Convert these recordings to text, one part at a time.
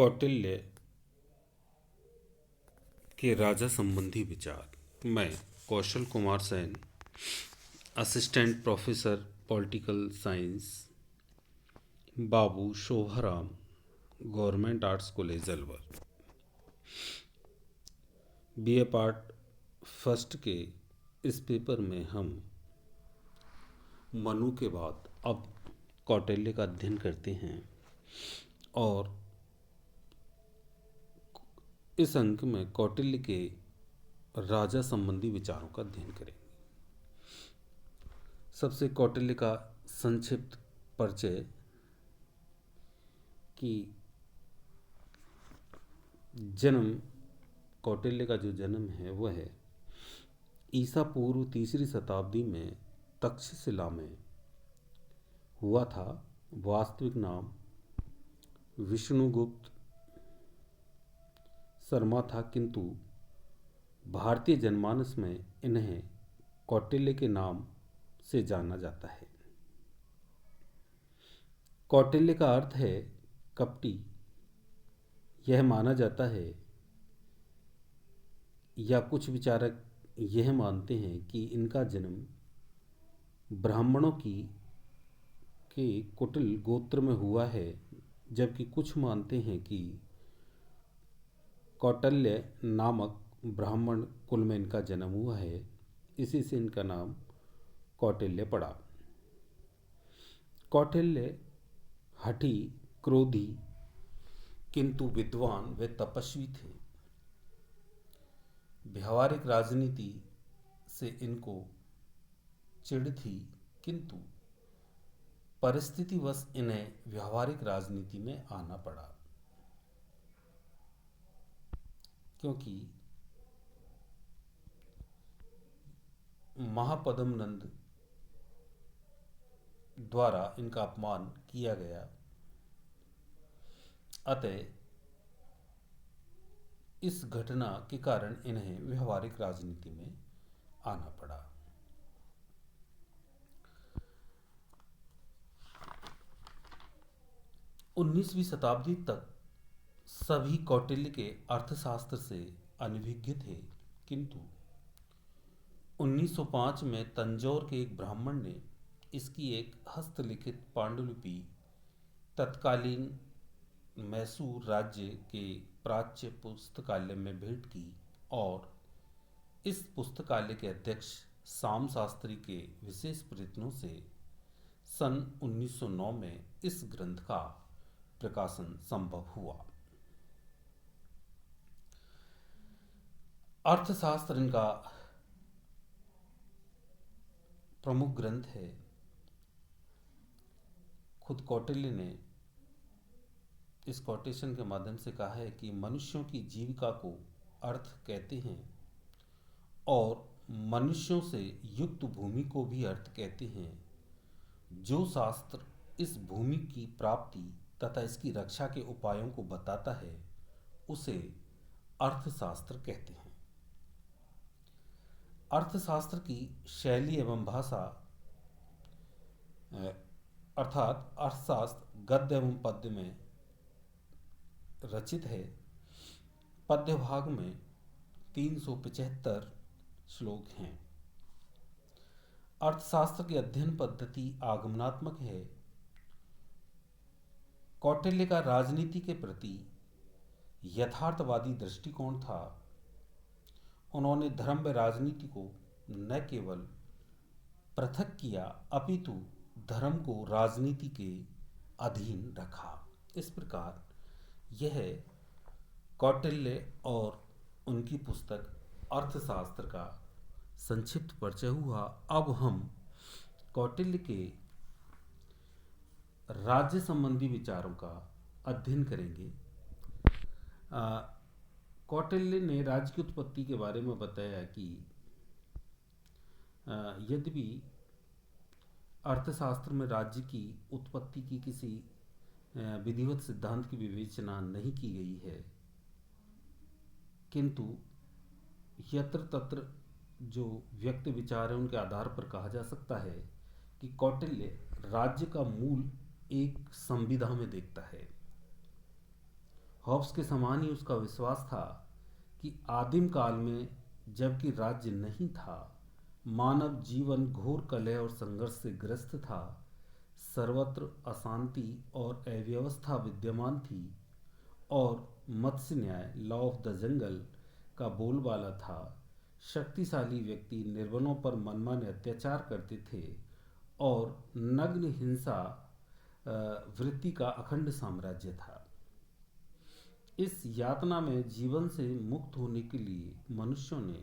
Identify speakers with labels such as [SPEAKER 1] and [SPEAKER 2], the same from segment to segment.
[SPEAKER 1] कौटिल्य के राजा संबंधी विचार। मैं Kaushal Kumar Sen, assistant professor political science, Babu Shobharam, government arts college Alwar, BA part first के इस पेपर में हम मनु के बाद अब कौटिल्य का अध्ययन करते हैं और इस अंक में कौटिल्य के राजा संबंधी विचारों का अध्ययन करेंगे। सबसे कौटिल्य का संक्षिप्त परिचय कि जन्म, कौटिल्य का जो जन्म है वह है ईसा पूर्व 3री शताब्दी में तक्षशिला में हुआ था। वास्तविक नाम विष्णुगुप्त शर्मा था, किंतु भारतीय जनमानस में इन्हें कौटिल्य के नाम से जाना जाता है। कौटिल्य का अर्थ है कपटी। यह माना जाता है या कुछ विचारक यह मानते हैं कि इनका जन्म ब्राह्मणों के कुटिल गोत्र में हुआ है, जबकि कुछ मानते हैं कि कौटिल्य नामक ब्राह्मण कुल में इनका जन्म हुआ है, इसी से इनका नाम कौटिल्य पड़ा। कौटिल्य हठी, क्रोधी, किंतु विद्वान व तपस्वी थे। व्यवहारिक राजनीति से इनको चिढ़ थी, किंतु परिस्थितिवश इन्हें व्यवहारिक राजनीति में आना पड़ा, क्योंकि महापद्म नंद द्वारा इनका अपमान किया गया। अतः इस घटना के कारण इन्हें व्यवहारिक राजनीति में आना पड़ा। उन्नीसवीं शताब्दी तक सभी कौटिल्य के अर्थशास्त्र से अनभिज्ञ थे, किंतु 1905 में तंजौर के एक ब्राह्मण ने इसकी एक हस्तलिखित पांडुलिपि तत्कालीन मैसूर राज्य के प्राच्य पुस्तकालय में भेंट की और इस पुस्तकालय के अध्यक्ष शाम शास्त्री के विशेष प्रयत्नों से सन 1909 में इस ग्रंथ का प्रकाशन संभव हुआ। अर्थशास्त्र इनका प्रमुख ग्रंथ है। खुद कौटिल्य ने इस कोटेशन के माध्यम से कहा है कि मनुष्यों की जीविका को अर्थ कहते हैं और मनुष्यों से युक्त भूमि को भी अर्थ कहते हैं। जो शास्त्र इस भूमि की प्राप्ति तथा इसकी रक्षा के उपायों को बताता है उसे अर्थशास्त्र कहते हैं। अर्थशास्त्र की शैली एवं भाषा अर्थात अर्थशास्त्र गद्य एवं पद्य में रचित है। पद्य भाग में 375 श्लोक हैं। अर्थशास्त्र की अध्ययन पद्धति आगमनात्मक है। कौटिल्य का राजनीति के प्रति यथार्थवादी दृष्टिकोण था। उन्होंने धर्म व राजनीति को न केवल पृथक किया, अपितु धर्म को राजनीति के अधीन रखा। इस प्रकार यह कौटिल्य और उनकी पुस्तक अर्थशास्त्र का संक्षिप्त परिचय हुआ। अब हम कौटिल्य के राज्य संबंधी विचारों का अध्ययन करेंगे। कौटिल्य ने राज्य की उत्पत्ति के बारे में बताया कि यद्यपि अर्थशास्त्र में राज्य की उत्पत्ति की किसी विधिवत सिद्धांत की विवेचना नहीं की गई है, किंतु यत्र तत्र जो व्यक्त विचार है उनके आधार पर कहा जा सकता है कि कौटिल्य राज्य का मूल एक संविधा में देखता है हॉब्स के समान ही उसका विश्वास था कि आदिम काल में, जबकि राज्य नहीं था, मानव जीवन घोर कलह और संघर्ष से ग्रस्त था, सर्वत्र अशांति और अव्यवस्था विद्यमान थी, और मत्स्य न्याय, लॉ ऑफ द जंगल का बोलबाला था। शक्तिशाली व्यक्ति निर्बलों पर मनमाने अत्याचार करते थे, और नग्न हिंसा वृत्ति का अखंड साम्राज्य था। इस यातना में जीवन से मुक्त होने के लिए मनुष्यों ने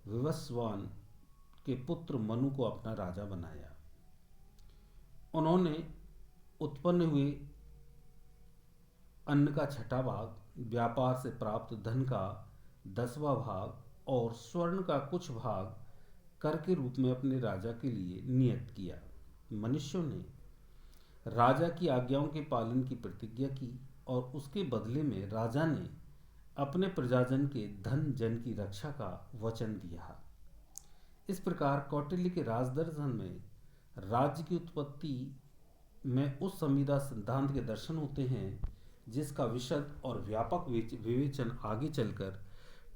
[SPEAKER 1] विवस्वान के पुत्र मनु को अपना राजा बनाया। उन्होंने उत्पन्न हुए अन्न का छठा भाग, व्यापार से प्राप्त धन का 10वां भाग और स्वर्ण का कुछ भाग कर के रूप में अपने राजा के लिए नियत किया। मनुष्यों ने राजा की आज्ञाओं के पालन की प्रतिज्ञा की, और उसके बदले में राजा ने अपने प्रजाजन के धन जन की रक्षा का वचन दिया। इस प्रकार कौटिल्य के राजदर्शन में राज्य की उत्पत्ति में उस संविदा सिद्धांत के दर्शन होते हैं जिसका विशद और व्यापक विवेचन आगे चलकर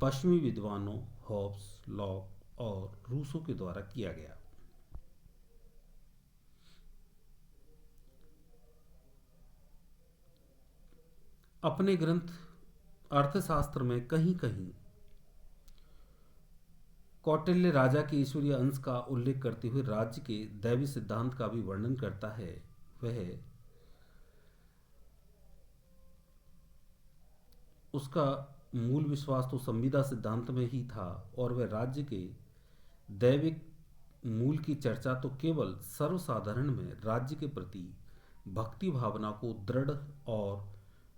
[SPEAKER 1] पश्चिमी विद्वानों हॉब्स, लॉक और रूसो के द्वारा किया गया। अपने ग्रंथ अर्थशास्त्र में कहीं कहीं कौटिल्य राजा के ईश्वरीय अंश का उल्लेख करते हुए राज्य के दैवी सिद्धांत का भी वर्णन करता है। वह उसका मूल विश्वास तो संविदा सिद्धांत में ही था, और वह राज्य के दैविक मूल की चर्चा तो केवल सर्वसाधारण में राज्य के प्रति भक्ति भावना को दृढ़ और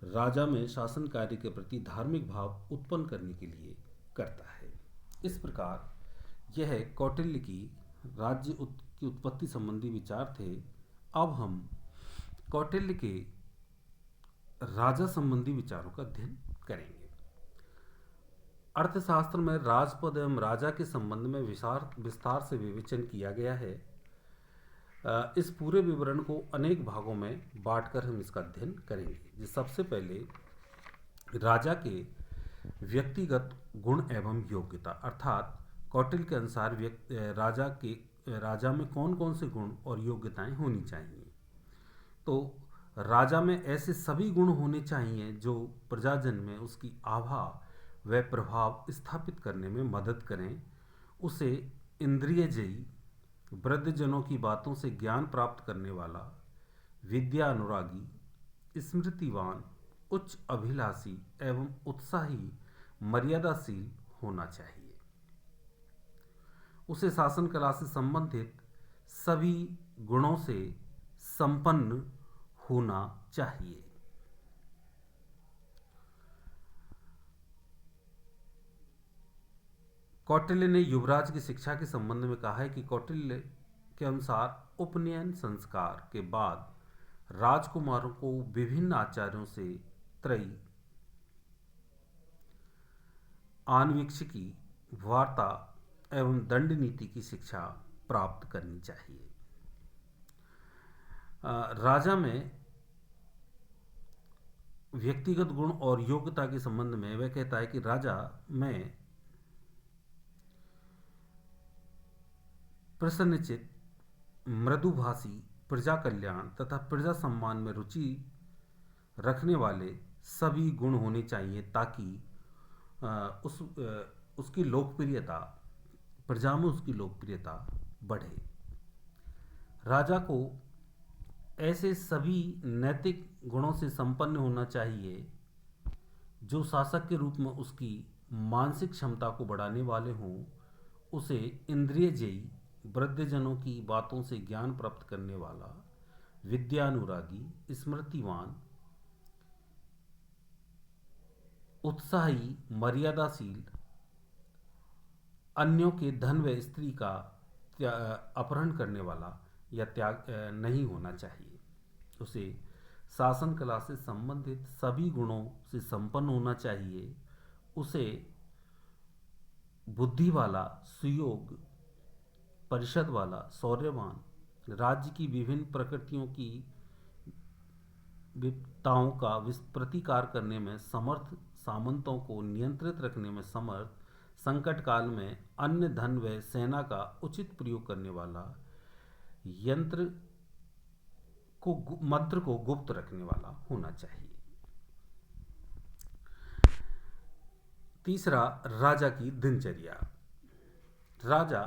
[SPEAKER 1] राजा में शासन कार्य के प्रति धार्मिक भाव उत्पन्न करने के लिए करता है। इस प्रकार यह कौटिल्य की राज्य की उत्पत्ति संबंधी विचार थे। अब हम कौटिल्य के राजा संबंधी विचारों का अध्ययन करेंगे। अर्थशास्त्र में राजपद एवं राजा के संबंध में विस्तार से विवेचन किया गया है। इस पूरे विवरण को अनेक भागों में बांटकर हम इसका अध्ययन करेंगे। सबसे पहले राजा के व्यक्तिगत गुण एवं योग्यता, अर्थात कौटिल्य के अनुसार राजा में कौन कौन से गुण और योग्यताएं होनी चाहिए। तो राजा में ऐसे सभी गुण होने चाहिए जो प्रजाजन में उसकी आभा व प्रभाव स्थापित करने में मदद करें, उसे इंद्रियजयी, वृद्धजनों की बातों से ज्ञान प्राप्त करने वाला, विद्या अनुरागी, स्मृतिवान, उच्च अभिलाषी एवं उत्साही, मर्यादाशील होना चाहिए। उसे शासन कला से संबंधित सभी गुणों से संपन्न होना चाहिए। कौटिल्य ने युवराज की शिक्षा के संबंध में कहा है कि कौटिल्य के अनुसार उपनयन संस्कार के बाद राजकुमारों को विभिन्न आचार्यों से त्रयी, आन्वीक्षिकी, वार्ता एवं दंड नीति की शिक्षा प्राप्त करनी चाहिए। राजा में व्यक्तिगत गुण और योग्यता के संबंध में वह कहता है कि राजा में प्रसन्नचित, मृदुभाषी, प्रजा कल्याण तथा प्रजा सम्मान में रुचि रखने वाले सभी गुण होने चाहिए, ताकि उसकी लोकप्रियता, प्रजा में उसकी लोकप्रियता बढ़े। राजा को ऐसे सभी नैतिक गुणों से संपन्न होना चाहिए जो शासक के रूप में उसकी मानसिक क्षमता को बढ़ाने वाले हों। उसे इंद्रियजयी, वृद्धजनों की बातों से ज्ञान प्राप्त करने वाला, विद्यानुरागी, स्मृतिवान, उत्साही, मर्यादाशील, अन्यों के धन व स्त्री का अपहरण करने वाला या त्याग नहीं होना चाहिए। उसे शासन कला से संबंधित सभी गुणों से संपन्न होना चाहिए। उसे बुद्धि वाला, सुयोग, परिषद वाला, शौर्यवान, राज्य की विभिन्न प्रकृतियों की विपत्ताओं का प्रतिकार करने में समर्थ, सामंतों को नियंत्रित रखने में समर्थ, संकट काल में अन्य धन व सेना का उचित प्रयोग करने वाला, यंत्र मंत्र को गुप्त रखने वाला होना चाहिए। तीसरा, राजा की दिनचर्या। राजा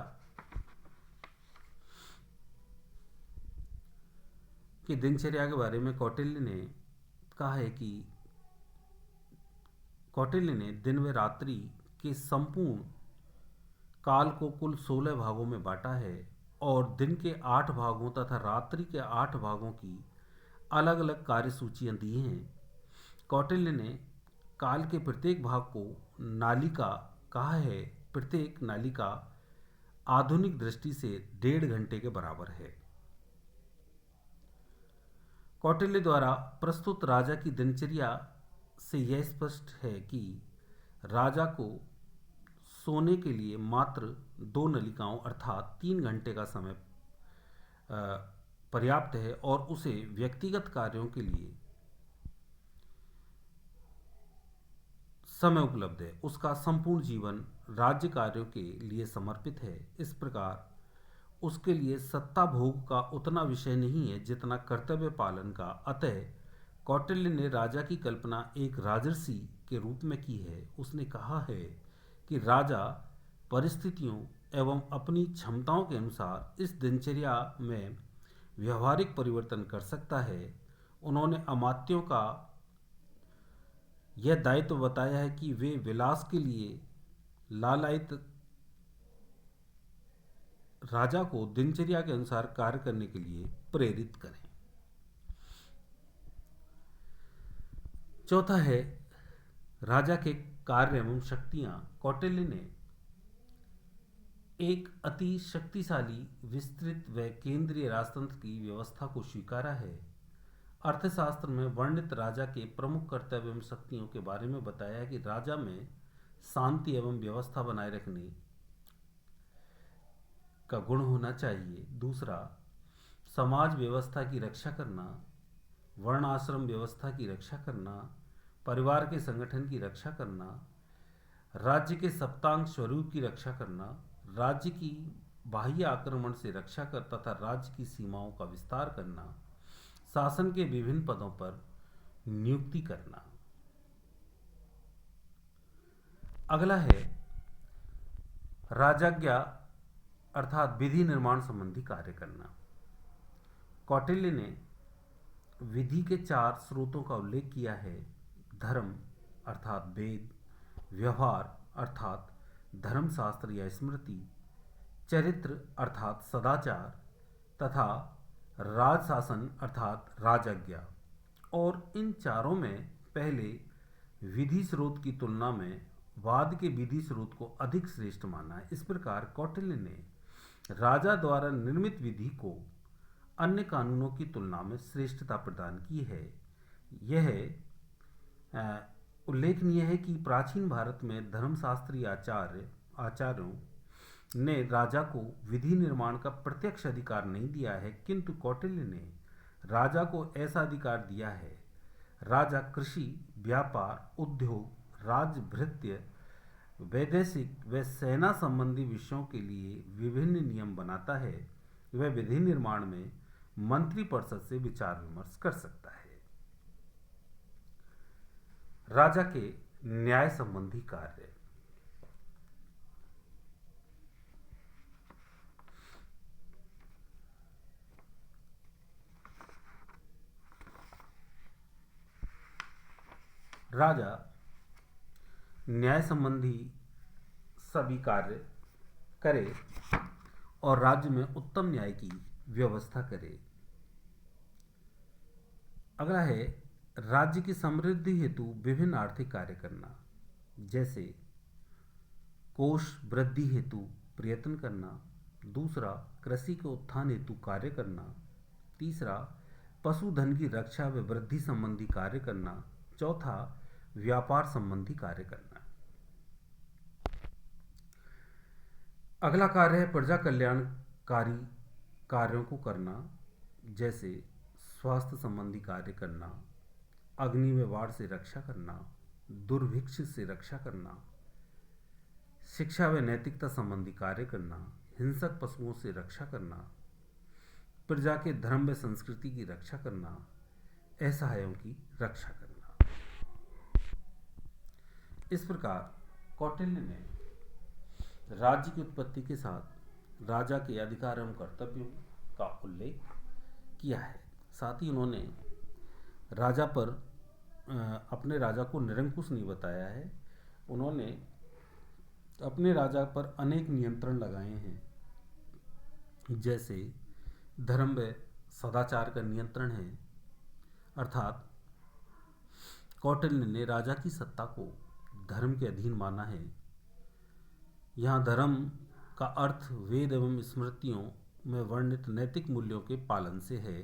[SPEAKER 1] की दिनचर्या के बारे में कौटिल्य ने कहा है कि कौटिल्य ने दिन व रात्रि के संपूर्ण काल को कुल 16 भागों में बांटा है और दिन के 8 भागों तथा रात्रि के 8 भागों की अलग अलग कार्यसूचियां दी हैं। कौटिल्य ने काल के प्रत्येक भाग को नालिका कहा है। प्रत्येक नालिका आधुनिक दृष्टि से 1.5 घंटे के बराबर है। कौटिल्य द्वारा प्रस्तुत राजा की दिनचर्या से यह स्पष्ट है कि राजा को सोने के लिए मात्र 2 नलिकाओं अर्थात 3 घंटे का समय पर्याप्त है और उसे व्यक्तिगत कार्यों के लिए समय उपलब्ध है। उसका संपूर्ण जीवन राज्य कार्यों के लिए समर्पित है। इस प्रकार उसके लिए सत्ता भोग का उतना विषय नहीं है जितना कर्तव्य पालन का। अतः कौटिल्य ने राजा की कल्पना एक राजर्षि के रूप में की है। उसने कहा है कि राजा परिस्थितियों एवं अपनी क्षमताओं के अनुसार इस दिनचर्या में व्यवहारिक परिवर्तन कर सकता है। उन्होंने अमात्यों का यह दायित्व बताया है कि वे विलास के लिए लालायित राजा को दिनचर्या के अनुसार कार्य करने के लिए प्रेरित करें। चौथा है राजा के कार्य एवं शक्तियां। कौटिल्य ने एक अति शक्तिशाली, विस्तृत व केंद्रीय राजतंत्र की व्यवस्था को स्वीकारा है। अर्थशास्त्र में वर्णित राजा के प्रमुख कर्तव्य एवं शक्तियों के बारे में बताया है कि राजा में शांति एवं व्यवस्था बनाए रखने का गुण होना चाहिए। दूसरा, समाज व्यवस्था की रक्षा करना, वर्ण आश्रम व्यवस्था की रक्षा करना, परिवार के संगठन की रक्षा करना, राज्य के सप्तांग स्वरूप की रक्षा करना, राज्य की बाह्य आक्रमण से रक्षा कर तथा राज्य की सीमाओं का विस्तार करना, शासन के विभिन्न पदों पर नियुक्ति करना। अगला है राजज्ञा अर्थात विधि निर्माण संबंधी कार्य करना। कौटिल्य ने विधि के 4 स्रोतों का उल्लेख किया है। धर्म अर्थात वेद, व्यवहार अर्थात धर्मशास्त्र या स्मृति, चरित्र अर्थात सदाचार तथा राजशासन अर्थात राजज्ञा। और इन चारों में पहले विधि स्रोत की तुलना में बाद के विधि स्रोत को अधिक श्रेष्ठ माना है। इस प्रकार कौटिल्य ने राजा द्वारा निर्मित विधि को अन्य कानूनों की तुलना में श्रेष्ठता प्रदान की है। यह उल्लेखनीय है कि प्राचीन भारत में धर्मशास्त्री आचार्यों ने राजा को विधि निर्माण का प्रत्यक्ष अधिकार नहीं दिया है, किंतु कौटिल्य ने राजा को ऐसा अधिकार दिया है। राजा कृषि, व्यापार, उद्योग, राजभृत्य, वैदेशिक व सेना संबंधी विषयों के लिए विभिन्न नियम बनाता है। वह विधि निर्माण में मंत्रिपरिषद से विचार विमर्श कर सकता है। राजा के न्याय संबंधी कार्य। राजा न्याय संबंधी सभी कार्य करे और राज्य में उत्तम न्याय की व्यवस्था करे। अगला है राज्य की समृद्धि हेतु विभिन्न आर्थिक कार्य करना, जैसे कोष वृद्धि हेतु प्रयत्न करना। दूसरा, कृषि के उत्थान हेतु कार्य करना। तीसरा, पशुधन की रक्षा व वृद्धि संबंधी कार्य करना। चौथा, व्यापार संबंधी कार्य करना। अगला कार्य है प्रजा कल्याणकारी कार्यों को करना, जैसे स्वास्थ्य संबंधी कार्य करना, अग्नि में बाढ़ से रक्षा करना, दुर्भिक्ष से रक्षा करना, शिक्षा व नैतिकता संबंधी कार्य करना, हिंसक पशुओं से रक्षा करना, प्रजा के धर्म व संस्कृति की रक्षा करना, असहायों की रक्षा करना। इस प्रकार कौटिल्य ने राज्य की उत्पत्ति के साथ राजा के अधिकार एवं कर्तव्यों का उल्लेख किया है। साथ ही उन्होंने राजा पर अपने राजा को निरंकुश नहीं बताया है। उन्होंने अपने राजा पर अनेक नियंत्रण लगाए हैं, जैसे धर्म व सदाचार का नियंत्रण है, अर्थात कौटिल्य ने राजा की सत्ता को धर्म के अधीन माना है। यहाँ धर्म का अर्थ वेद एवं स्मृतियों में वर्णित नैतिक मूल्यों के पालन से है,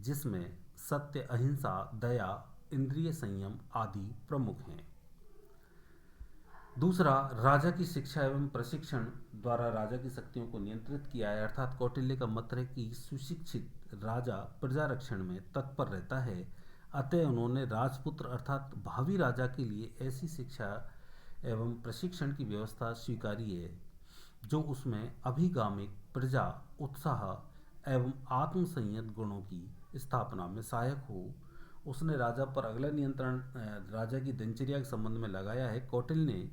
[SPEAKER 1] जिसमें सत्य, अहिंसा, दया, इंद्रिय संयम आदि प्रमुख हैं। दूसरा, राजा की शिक्षा एवं प्रशिक्षण द्वारा राजा की शक्तियों को नियंत्रित किया है, अर्थात कौटिल्य का मत है कि सुशिक्षित राजा प्रजा रक्षण में तत्पर रहता है। अतः उन्होंने राजपुत्र अर्थात भावी राजा के लिए ऐसी शिक्षा एवं प्रशिक्षण की व्यवस्था स्वीकारी है जो उसमें अभिगामिक प्रजा उत्साह एवं आत्मसंयत गुणों की स्थापना में सहायक हो। उसने राजा पर अगला नियंत्रण राजा की दिनचर्या के संबंध में लगाया है। कौटिल्य ने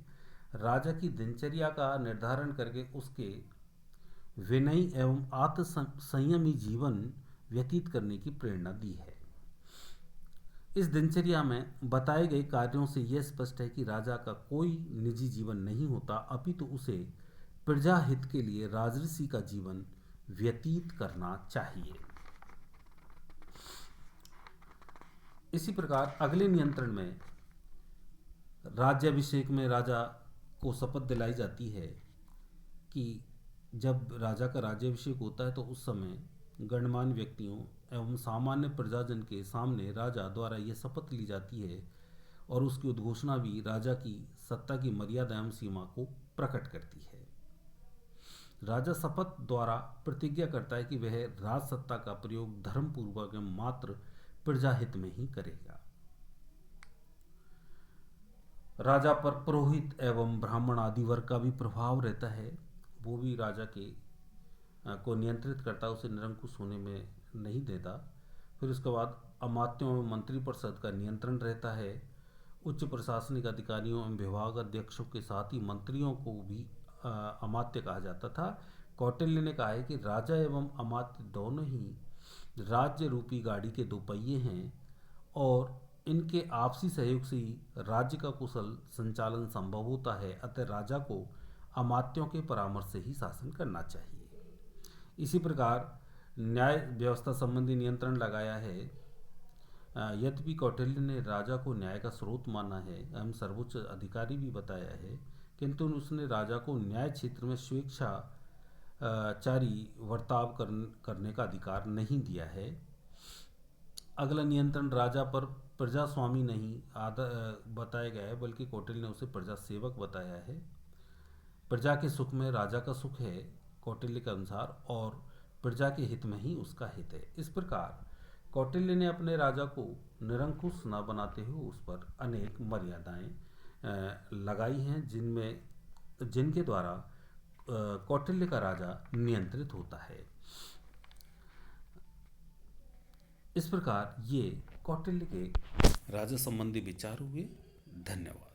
[SPEAKER 1] राजा की दिनचर्या का निर्धारण करके उसके विनयी एवं आत्म संयमी जीवन व्यतीत करने की प्रेरणा दी है। इस दिनचर्या में बताए गए कार्यों से यह स्पष्ट है कि राजा का कोई निजी जीवन नहीं होता, अपितु उसे प्रजा हित के लिए राजऋषि का जीवन व्यतीत करना चाहिए। इसी प्रकार अगले नियंत्रण में राज्याभिषेक में राजा को शपथ दिलाई जाती है कि जब राजा का राज्याभिषेक होता है तो उस समय गणमान्य व्यक्तियों एवं सामान्य प्रजाजन के सामने राजा द्वारा यह शपथ ली जाती है और उसकी उद्घोषणा भी राजा की सत्ता की मर्यादा एवं सीमा को प्रकट करती है। राजा शपथ द्वारा प्रतिज्ञा करता है कि वह राज सत्ता का प्रयोग धर्मपूर्वक एवं मात्र प्रजाहित में ही करेगा। राजा पर पुरोहित एवं ब्राह्मण आदि वर्ग का भी प्रभाव रहता है, वो भी राजा के को नियंत्रित करता, उसे निरंकुश होने में नहीं देता। फिर उसके बाद अमात्यों एवं मंत्रिपरिषद का नियंत्रण रहता है। उच्च प्रशासनिक अधिकारियों एवं विभाग अध्यक्षों के साथ ही मंत्रियों को भी अमात्य कहा जाता था। कौटिल्य ने कहा है कि राजा एवं अमात्य दोनों ही राज्य रूपी गाड़ी के दो पहिए हैं और इनके आपसी सहयोग से ही राज्य का कुशल संचालन संभव होता है। अतः राजा को अमात्यों के परामर्श से ही शासन करना चाहिए। इसी प्रकार न्याय व्यवस्था संबंधी नियंत्रण लगाया है। यद्यपि कौटिल्य ने राजा को न्याय का स्रोत माना है एवं सर्वोच्च अधिकारी भी बताया है, किंतु उसने राजा को न्याय क्षेत्र में स्वेच्छाचारी वर्ताव करने का अधिकार नहीं दिया है। अगला नियंत्रण राजा पर प्रजा स्वामी नहीं बताया गया है, बल्कि कौटिल्य ने उसे प्रजा सेवक बताया है। प्रजा के सुख में राजा का सुख है कौटिल्य के अनुसार, और प्रजा के हित में ही उसका हित है। इस प्रकार कौटिल्य ने अपने राजा को निरंकुश न बनाते हुए उस पर अनेक मर्यादाएं लगाई हैं, जिनके द्वारा कौटिल्य का राजा नियंत्रित होता है। इस प्रकार ये कौटिल्य के राजा संबंधी विचार हुए। धन्यवाद।